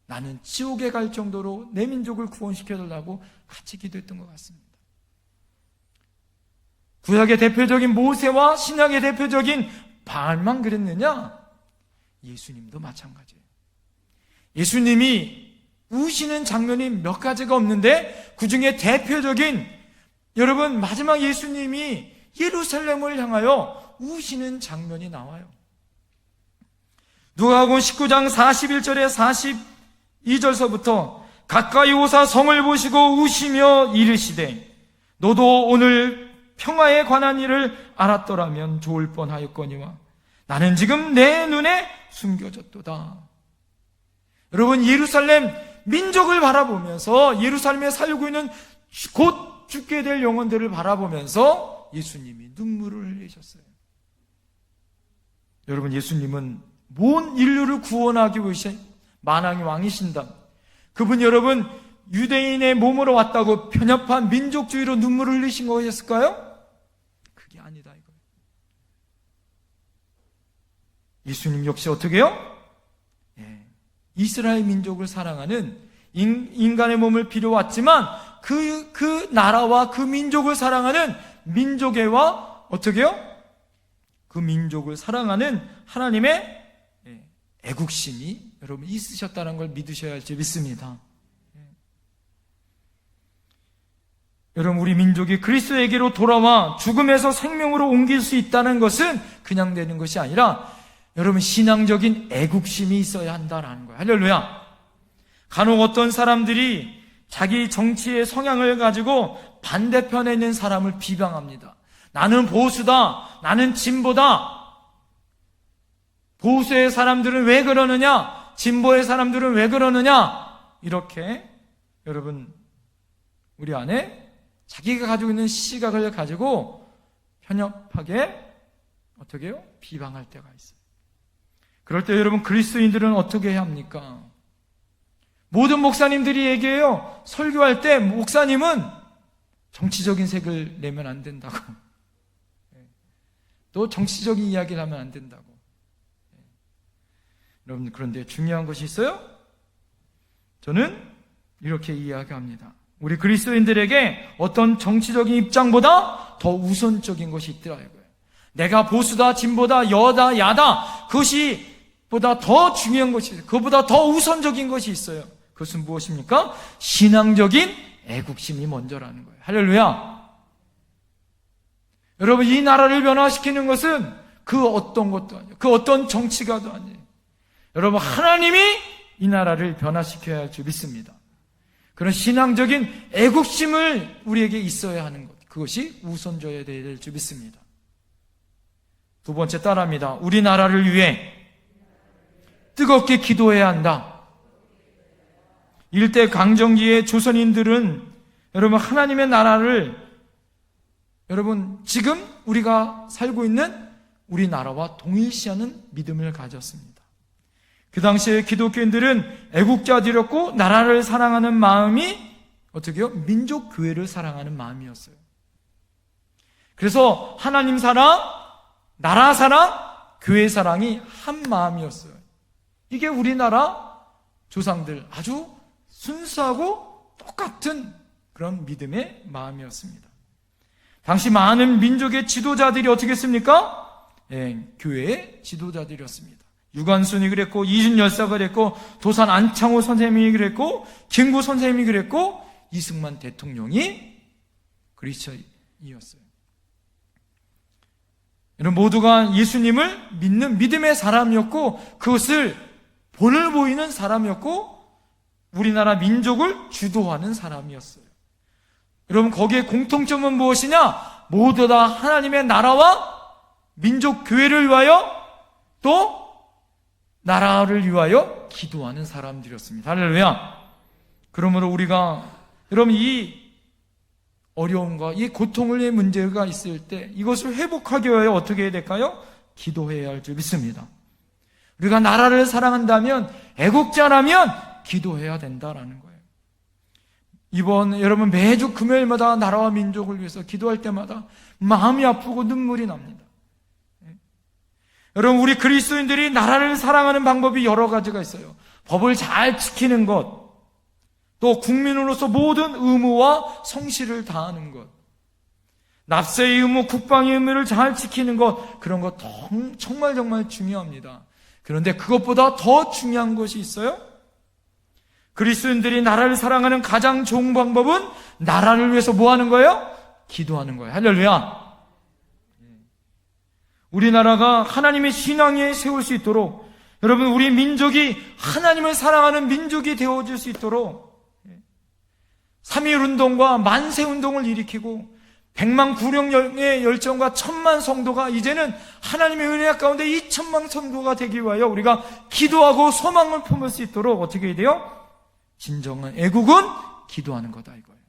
나는 지옥에 갈 정도로 내 민족을 구원시켜달라고 같이 기도했던 것 같습니다. 구약의 대표적인 모세와 신약의 대표적인 바알만 그랬느냐? 예수님도 마찬가지예요. 예수님이 우시는 장면이 몇 가지가 없는데 그 중에 대표적인, 여러분, 마지막 예수님이 예루살렘을 향하여 우시는 장면이 나와요. 누가복음 19장 41절에 42절서부터 가까이 오사 성을 보시고 우시며 이르시되 너도 오늘 평화에 관한 일을 알았더라면 좋을 뻔하였거니와 나는 지금 내 눈에 숨겨졌도다. 여러분, 예루살렘 민족을 바라보면서 예루살렘에 살고 있는 곧 죽게 될 영혼들을 바라보면서 예수님이 눈물을 흘리셨어요. 여러분, 예수님은 온 인류를 구원하기 위해 만왕의 왕이신다. 그분 여러분 유대인의 몸으로 왔다고 편협한 민족주의로 눈물을 흘리신 거였을까요? 그게 아니다 이거예요. 예수님 역시 어떻게 해요? 이스라엘 민족을 사랑하는 인간의 몸을 빌어왔지만 그 나라와 그 민족을 사랑하는 민족애와 어떻게 해요? 그 민족을 사랑하는 하나님의 애국심이 여러분 있으셨다는 걸 믿으셔야 할지 믿습니다. 여러분, 우리 민족이 그리스도에게로 돌아와 죽음에서 생명으로 옮길 수 있다는 것은 그냥 되는 것이 아니라 여러분 신앙적인 애국심이 있어야 한다는 거예요. 할렐루야. 간혹 어떤 사람들이 자기 정치의 성향을 가지고 반대편에 있는 사람을 비방합니다. 나는 보수다, 나는 진보다. 보수의 사람들은 왜 그러느냐, 진보의 사람들은 왜 그러느냐, 이렇게 여러분 우리 안에 자기가 가지고 있는 시각을 가지고 편협하게 어떻게 해요? 비방할 때가 있어요. 그럴 때 여러분 그리스도인들은 어떻게 해야 합니까? 모든 목사님들이 얘기해요. 설교할 때 목사님은 정치적인 색을 내면 안 된다고, 또 정치적인 이야기를 하면 안 된다고. 여러분, 그런데 중요한 것이 있어요? 저는 이렇게 이야기합니다. 우리 그리스도인들에게 어떤 정치적인 입장보다 더 우선적인 것이 있더라고요. 내가 보수다, 진보다, 여다, 야다, 그것이 보다 더 중요한 것이 있어요. 그것보다 더 우선적인 것이 있어요. 그것은 무엇입니까? 신앙적인 애국심이 먼저라는 거예요. 할렐루야. 여러분, 이 나라를 변화시키는 것은 그 어떤 것도 아니에요. 그 어떤 정치가도 아니에요. 여러분, 하나님이 이 나라를 변화시켜야 할 줄 믿습니다. 그런 신앙적인 애국심을 우리에게 있어야 하는 것, 그것이 우선져야 될 줄 믿습니다. 두 번째 따라합니다. 우리나라를 위해 뜨겁게 기도해야 한다. 일대 강점기의 조선인들은 여러분 하나님의 나라를, 여러분 지금 우리가 살고 있는 우리나라와 동일시하는 믿음을 가졌습니다. 그 당시에 기독교인들은 애국자들이었고 나라를 사랑하는 마음이 어떻게 해요? 민족교회를 사랑하는 마음이었어요. 그래서 하나님 사랑, 나라 사랑, 교회 사랑이 한 마음이었어요. 이게 우리나라 조상들 아주 순수하고 똑같은 그런 믿음의 마음이었습니다. 당시 많은 민족의 지도자들이 어떻게 했습니까? 교회의 지도자들이었습니다. 유관순이 그랬고, 이준열사가 그랬고, 도산 안창호 선생님이 그랬고, 김구 선생님이 그랬고, 이승만 대통령이 그리스도인이었어요. 이런 모두가 예수님을 믿는 믿음의 사람이었고, 그것을 본을 보이는 사람이었고, 우리나라 민족을 주도하는 사람이었어요. 여러분, 거기에 공통점은 무엇이냐? 모두 다 하나님의 나라와 민족 교회를 위하여 또 나라를 위하여 기도하는 사람들이었습니다. 할렐루야. 그러므로 우리가 여러분 이 어려움과 이 고통의 문제가 있을 때 이것을 회복하기 위하여 어떻게 해야 될까요? 기도해야 할 줄 믿습니다. 우리가 나라를 사랑한다면, 애국자라면 기도해야 된다라는 거예요. 이번 여러분 매주 금요일마다 나라와 민족을 위해서 기도할 때마다 마음이 아프고 눈물이 납니다. 여러분, 우리 그리스도인들이 나라를 사랑하는 방법이 여러 가지가 있어요. 법을 잘 지키는 것, 또 국민으로서 모든 의무와 성실을 다하는 것, 납세의 의무, 국방의 의무를 잘 지키는 것, 그런 것 정말 중요합니다. 그런데 그것보다 더 중요한 것이 있어요. 그리스도인들이 나라를 사랑하는 가장 좋은 방법은 나라를 위해서 뭐 하는 거예요? 기도하는 거예요. 할렐루야. 우리나라가 하나님의 신앙에 세울 수 있도록, 여러분 우리 민족이 하나님을 사랑하는 민족이 되어질 수 있도록 3.1운동과 만세운동을 일으키고 100만 구령의 열정과 1000만 성도가 이제는 하나님의 은혜 가운데 2000만 성도가 되기 위하여 우리가 기도하고 소망을 품을 수 있도록 어떻게 해야 돼요? 진정한 애국은 기도하는 거다 이거예요.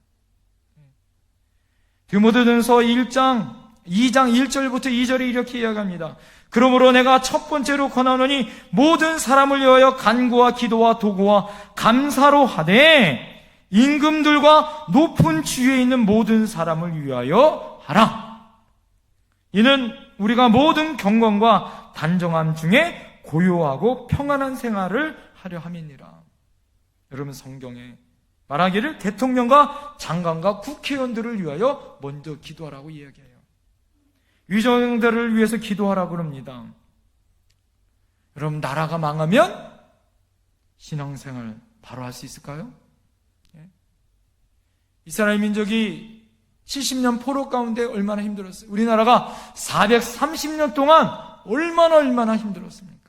디모데전서 2장 1절부터 2절에 이렇게 이야기합니다. 그러므로 내가 첫 번째로 권하노니 모든 사람을 위하여 간구와 기도와 도구와 감사로 하되 임금들과 높은 지위에 있는 모든 사람을 위하여 하라. 이는 우리가 모든 경건과 단정함 중에 고요하고 평안한 생활을 하려 함이니라. 여러분, 성경에 말하기를 대통령과 장관과 국회의원들을 위하여 먼저 기도하라고 이야기해요. 위정들을 위해서 기도하라고 합니다. 여러분, 나라가 망하면 신앙생활 바로 할 수 있을까요? 이스라엘 민족이 70년 포로 가운데 얼마나 힘들었어요. 우리나라가 430년 동안 얼마나 힘들었습니까?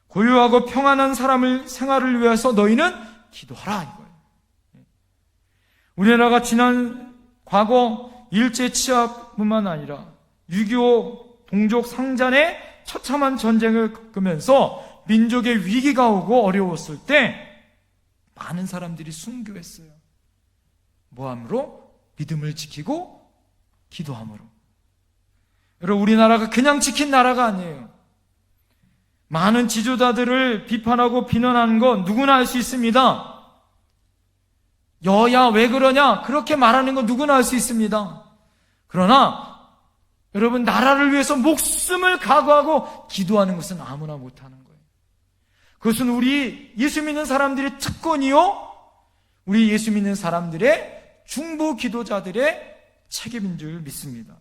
고요하고 평안한 생활을 위해서 너희는 기도하라 이거예요. 우리나라가 지난 과거 일제 치하뿐만 아니라 6.25 동족 상잔의 처참한 전쟁을 겪으면서 민족의 위기가 오고 어려웠을 때 많은 사람들이 순교했어요. 뭐함으로? 믿음을 지키고 기도함으로. 여러분, 우리나라가 그냥 지킨 나라가 아니에요. 많은 지도자들을 비판하고 비난하는 건 누구나 할 수 있습니다. 여야 왜 그러냐? 그렇게 말하는 건 누구나 할 수 있습니다. 그러나 여러분, 나라를 위해서 목숨을 각오하고 기도하는 것은 아무나 못하는 거예요. 그것은 우리 예수 믿는 사람들의 특권이요, 우리 예수 믿는 사람들의 중보 기도자들의 책임인 줄 믿습니다.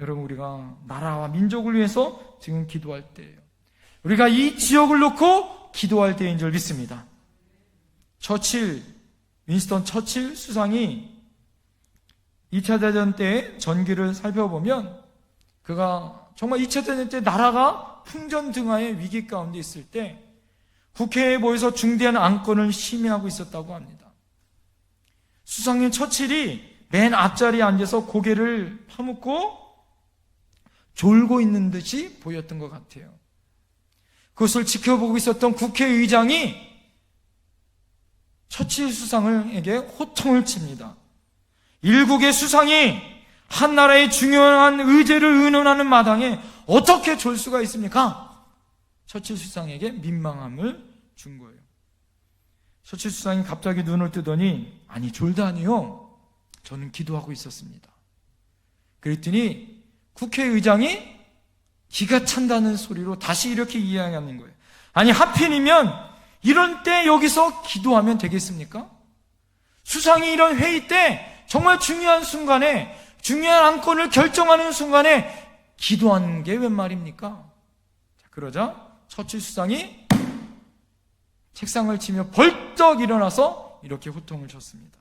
여러분, 우리가 나라와 민족을 위해서 지금 기도할 때예요. 우리가 이 지역을 놓고 기도할 때인 줄 믿습니다. 윈스턴 처칠 수상이 2차 대전 때 전기를 살펴보면 그가 정말 2차 대전 때 나라가 풍전등화의 위기 가운데 있을 때 국회에 모여서 중대한 안건을 심의하고 있었다고 합니다. 수상인 처칠이 맨 앞자리에 앉아서 고개를 파묻고 졸고 있는 듯이 보였던 것 같아요. 그것을 지켜보고 있었던 국회의장이 처칠 수상에게 호통을 칩니다. 일국의 수상이 한 나라의 중요한 의제를 의논하는 마당에 어떻게 졸 수가 있습니까? 처칠 수상에게 민망함을 준 거예요. 처칠 수상이 갑자기 눈을 뜨더니 아니 졸다니요, 저는 기도하고 있었습니다. 그랬더니 국회의장이 기가 찬다는 소리로 다시 이렇게 이야기하는 거예요. 아니 하필이면 이런 때 여기서 기도하면 되겠습니까? 수상이 이런 회의 때 정말 중요한 순간에, 중요한 안건을 결정하는 순간에 기도하는 게 웬 말입니까? 그러자 처칠 수상이 책상을 치며 벌떡 일어나서 이렇게 호통을 쳤습니다.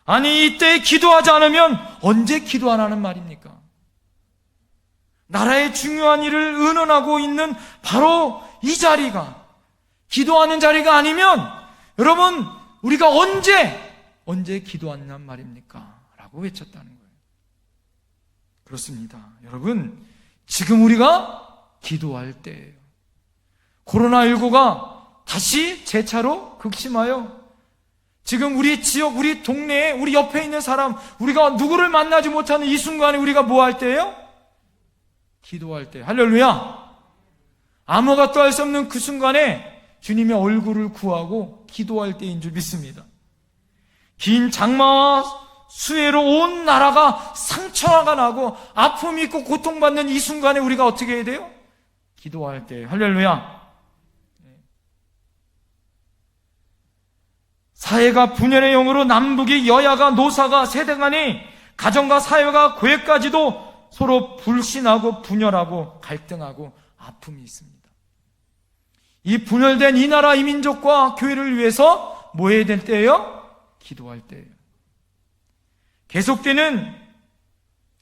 아니 이때 기도하지 않으면 언제 기도하라는 말입니까? 나라의 중요한 일을 의논하고 있는 바로 이 자리가 기도하는 자리가 아니면 여러분 우리가 언제 기도하느냐 말입니까? 라고 외쳤다는 거예요. 그렇습니다. 여러분 지금 우리가 기도할 때예요. 코로나19가 다시 재차로 극심하여 지금 우리 지역, 우리 동네에, 우리 옆에 있는 사람, 우리가 누구를 만나지 못하는 이 순간에 우리가 뭐 할 때예요? 기도할 때. 할렐루야! 아무것도 할 수 없는 그 순간에 주님의 얼굴을 구하고 기도할 때인 줄 믿습니다. 긴 장마와 수해로 온 나라가 상처가 나고 아픔이 있고 고통받는 이 순간에 우리가 어떻게 해야 돼요? 기도할 때. 할렐루야! 사회가 분열의 영으로 남북이, 여야가, 노사가, 세대간이, 가정과 사회가, 교회까지도 서로 불신하고 분열하고 갈등하고 아픔이 있습니다. 이 분열된 이 나라, 이 민족과 교회를 위해서 뭐 해야 될 때예요? 기도할 때예요. 계속되는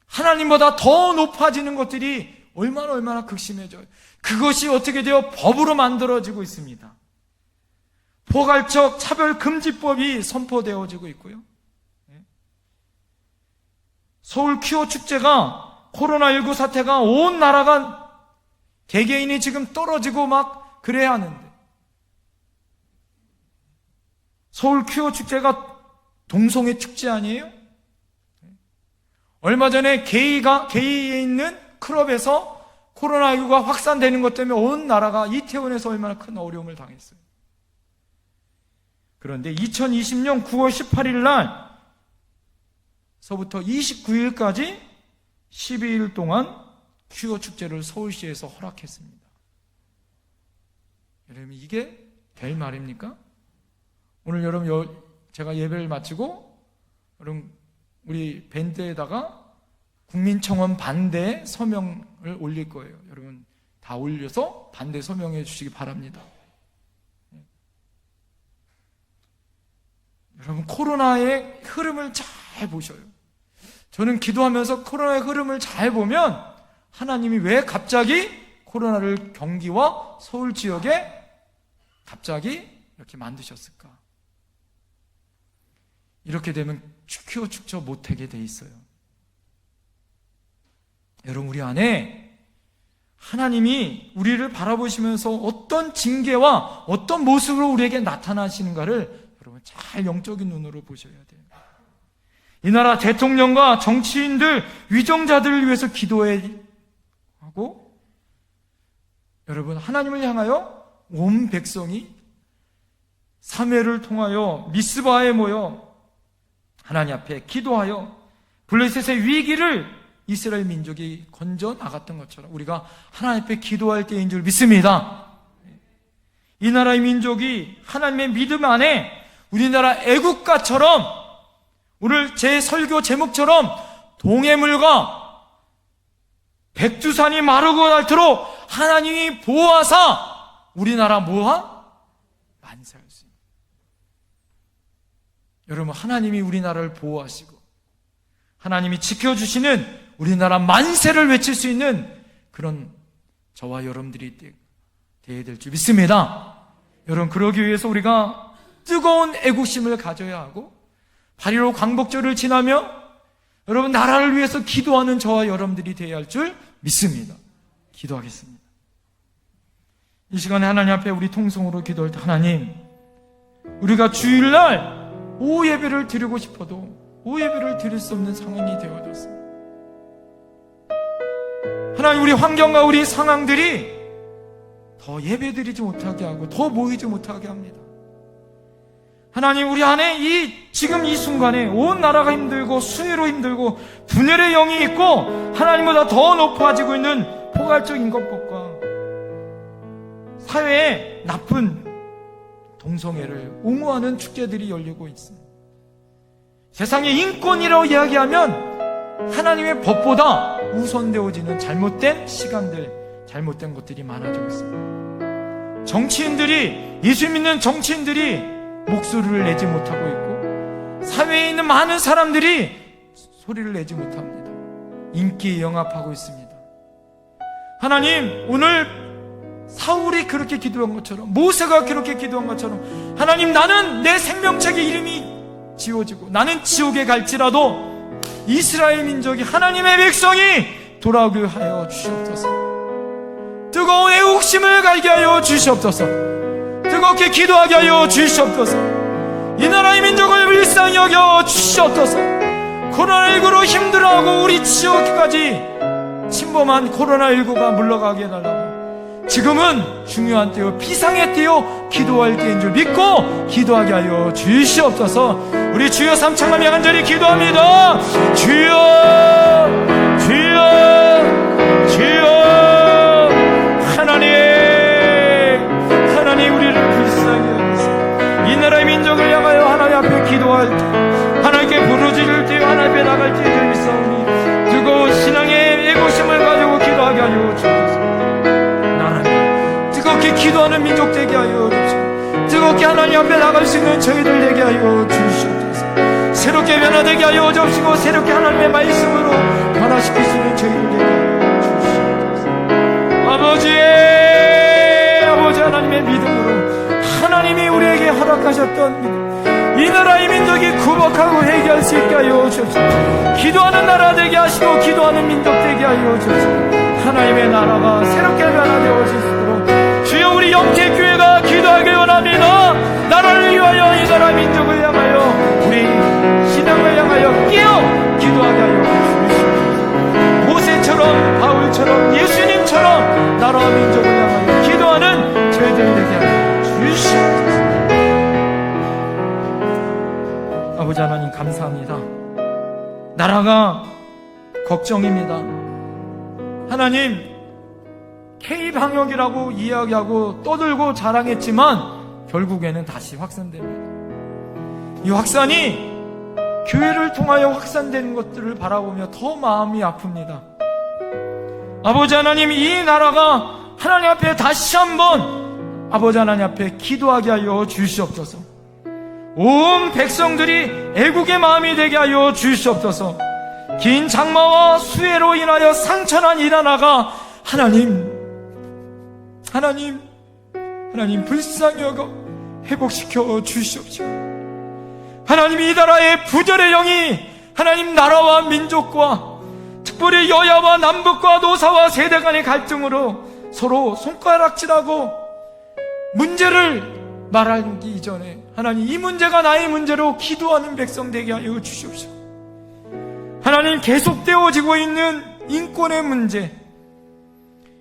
하나님보다 더 높아지는 것들이 얼마나 극심해져요. 그것이 어떻게 되어 법으로 만들어지고 있습니다. 포괄적 차별금지법이 선포되어지고 있고요. 서울 퀴어 축제가, 코로나19 사태가 온 나라가 개개인이 지금 떨어지고 막 그래야 하는데, 서울 퀴어 축제가 동성애 축제 아니에요? 얼마 전에 게이에 있는 클럽에서 코로나19가 확산되는 것 때문에 온 나라가 이태원에서 얼마나 큰 어려움을 당했어요. 그런데 2020년 9월 18일 날서부터 29일까지 12일 동안 퀴어 축제를 서울시에서 허락했습니다. 여러분 이게 될 말입니까? 오늘 여러분 제가 예배를 마치고 여러분 우리 밴드에다가 국민청원 반대 서명을 올릴 거예요. 여러분 다 올려서 반대 서명해 주시기 바랍니다. 여러분 코로나의 흐름을 잘 보셔요. 저는 기도하면서 코로나의 흐름을 잘 보면 하나님이 왜 갑자기 코로나를 경기와 서울 지역에 갑자기 이렇게 만드셨을까? 이렇게 되면 퀴어 축제 못하게 돼 있어요. 여러분 우리 안에 하나님이 우리를 바라보시면서 어떤 징계와 어떤 모습으로 우리에게 나타나시는가를 여러분 잘 영적인 눈으로 보셔야 돼요. 이 나라 대통령과 정치인들, 위정자들을 위해서 기도해야 하고, 여러분 하나님을 향하여 온 백성이 사회를 통하여 미스바에 모여 하나님 앞에 기도하여 블레셋의 위기를 이스라엘 민족이 건져 나갔던 것처럼 우리가 하나님 앞에 기도할 때인 줄 믿습니다. 이 나라의 민족이 하나님의 믿음 안에 우리나라 애국가처럼, 오늘 제 설교 제목처럼 동해물과 백두산이 마르고 닳도록 하나님이 보호하사 우리나라 뭐하? 만세할 수 있는. 여러분 하나님이 우리나라를 보호하시고 하나님이 지켜주시는 우리나라 만세를 외칠 수 있는 그런 저와 여러분들이 되어야 될 줄 믿습니다. 여러분 그러기 위해서 우리가 뜨거운 애국심을 가져야 하고 8.15 광복절을 지나며 여러분 나라를 위해서 기도하는 저와 여러분들이 되어야 할 줄 믿습니다. 기도하겠습니다. 이 시간에 하나님 앞에 우리 통성으로 기도할 때 하나님, 우리가 주일날 오후 예배를 드리고 싶어도 오후 예배를 드릴 수 없는 상황이 되어졌습니다. 하나님 우리 환경과 우리 상황들이 더 예배 드리지 못하게 하고 더 모이지 못하게 합니다. 하나님, 우리 안에 지금 이 순간에 온 나라가 힘들고 수해로 힘들고 분열의 영이 있고 하나님보다 더 높아지고 있는 포괄적 인권법과 사회에 나쁜 동성애를 옹호하는 축제들이 열리고 있습니다. 세상의 인권이라고 이야기하면 하나님의 법보다 우선되어지는 잘못된 시간들, 잘못된 것들이 많아지고 있습니다. 정치인들이, 예수 믿는 정치인들이 목소리를 내지 못하고 있고 사회에 있는 많은 사람들이 소리를 내지 못합니다. 인기에 영합하고 있습니다. 하나님, 오늘 사울이 그렇게 기도한 것처럼, 모세가 그렇게 기도한 것처럼, 하나님, 나는 내 생명책에 이름이 지워지고 나는 지옥에 갈지라도 이스라엘 민족이, 하나님의 백성이 돌아오게 하여 주시옵소서. 뜨거운 애국심을 갈게 하여 주시옵소서. 뜨겁게 기도하게 하여 주시옵소서. 이 나라의 민족을 불쌍히 여겨 주시옵소서. 코로나19로 힘들어하고 우리 지역까지 침범한 코로나19가 물러가게 해달라고. 지금은 중요한 때요, 비상의 때요, 기도할 때인 줄 믿고 기도하게 하여 주시옵소서. 우리 주여 삼창하며 간절히 기도합니다. 주여, 주여, 주여. 하나님, 우리를 불쌍히 여기소서. 이 나라의 민족을 향하여 하나님 앞에 기도할 때, 하나님께 부르짖을 때, 하나님 앞에 나갈 때 늘 믿사오니 뜨거운 신앙의 애국심을 가지고 기도하게 하여 주옵소서. 뜨겁게 기도하는 민족 되게 하여 주옵소서. 뜨겁게 하나님 앞에 나갈 수 있는 저희들 되게 하여 주시옵소서. 새롭게 변화되게 하여 주옵시고 새롭게 하나님의 말씀으로 변화시킬 수 있는 저희들 되게 하여 주시옵소서. 아버지 하나님의 믿음으로 하나님이 우리에게 허락하셨던 믿음, 이 나라의 민족이 구복하고 회개할 수 있게 하여 주옵소서. 기도하는 나라 되게 하시고 기도하는 민족 되게 하여 주옵소서. 하나님의 나라가 새롭게 변화되어 수 있도록 주여, 우리 영태교회가 기도하길 원합니다. 나라를 위하여, 이 나라 민족을 향하여, 우리 신앙을 향하여 깨어 기도하게 하여 주시옵소서. 모세처럼, 바울처럼, 예수님처럼 나라와 민족을 향하여 기도하는 저희들 되게 하여 주시옵소서. 아버지 하나님, 감사합니다. 나라가 걱정입니다. 하나님, K방역이라고 이야기하고 떠들고 자랑했지만 결국에는 다시 확산됩니다. 이 확산이 교회를 통하여 확산되는 것들을 바라보며 더 마음이 아픕니다. 아버지 하나님, 이 나라가 하나님 앞에 다시 한번 아버지 하나님 앞에 기도하게 하여 주시옵소서. 온 백성들이 애국의 마음이 되게 하여 주시옵소서. 긴 장마와 수해로 인하여 상처난 이 나라가 하나님 불쌍히 여겨 회복시켜 주시옵시고, 하나님, 이 나라의 부절의 영이 하나님 나라와 민족과 특별히 여야와 남북과 노사와 세대 간의 갈등으로 서로 손가락질하고 문제를 말하기 이전에 하나님, 이 문제가 나의 문제로 기도하는 백성 되게 하여 주시옵시고, 하나님, 계속되어지고 있는 인권의 문제,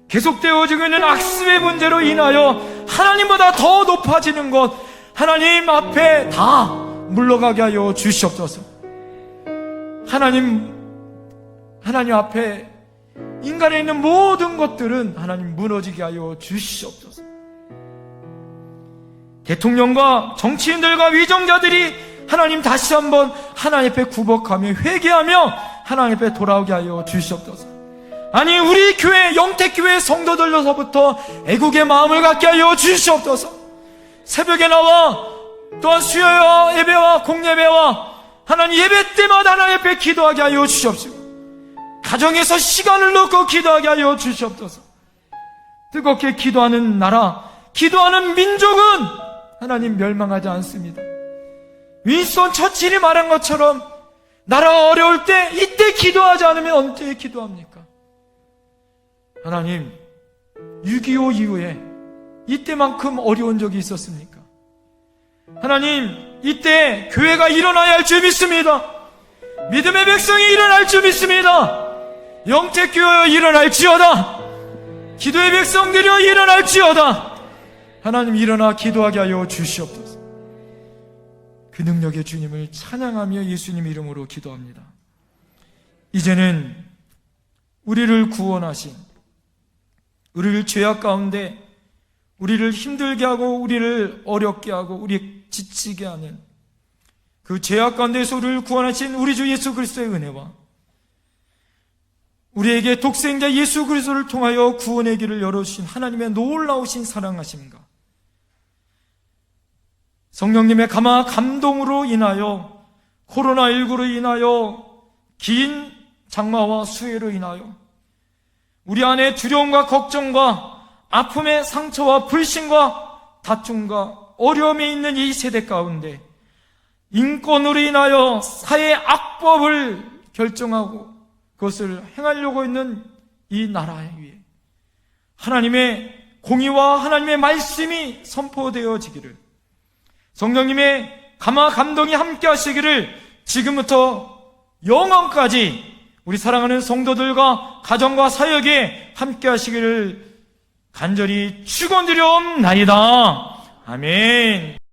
계속되어지고 있는 악습의 문제로 인하여 하나님보다 더 높아지는 것, 하나님 앞에 다 물러가게 하여 주시옵소서. 하나님 앞에 인간에 있는 모든 것들은 하나님 무너지게 하여 주시옵소서. 대통령과 정치인들과 위정자들이 하나님 다시 한번 하나님 앞에 구복하며 회개하며 하나님 앞에 돌아오게 하여 주시옵소서. 아니, 우리 교회, 영택교회 성도들로서부터 애국의 마음을 갖게 하여 주시옵소서. 새벽에 나와 또한 수요와 예배와 공예배와 하나님 예배 때마다 하나님 앞에 기도하게 하여 주시옵시고, 가정에서 시간을 놓고 기도하게 하여 주시옵소서. 뜨겁게 기도하는 나라, 기도하는 민족은 하나님 멸망하지 않습니다. 윈스턴 처칠이 말한 것처럼 나라가 어려울 때 이때 기도하지 않으면 언제 기도합니까? 하나님, 6.25 이후에 이때만큼 어려운 적이 있었습니까? 하나님, 이때 교회가 일어나야 할 줄 믿습니다. 믿음의 백성이 일어날 줄 믿습니다. 영택교회여 일어날지어다. 기도의 백성들이여 일어날지어다. 하나님, 일어나 기도하게 하여 주시옵소서. 그 능력의 주님을 찬양하며 예수님 이름으로 기도합니다. 이제는 우리를 구원하신, 우리를 죄악 가운데 우리를 힘들게 하고 우리를 어렵게 하고 우리 지치게 하는 그 죄악 가운데서 우리를 구원하신 우리 주 예수 그리스도의 은혜와 우리에게 독생자 예수 그리스도를 통하여 구원의 길을 열어주신 하나님의 놀라우신 사랑하심과 성령님의 감동으로 인하여 코로나19로 인하여 긴 장마와 수해로 인하여 우리 안에 두려움과 걱정과 아픔의 상처와 불신과 다툼과 어려움에 있는 이 세대 가운데 인권으로 인하여 사회 악법을 결정하고 그것을 행하려고 있는 이 나라 위에 하나님의 공의와 하나님의 말씀이 선포되어지기를, 성령님의 감동이 함께 하시기를 지금부터 영원까지 우리 사랑하는 성도들과 가정과 사역에 함께 하시기를 간절히 축원드려옵나이다. 아멘.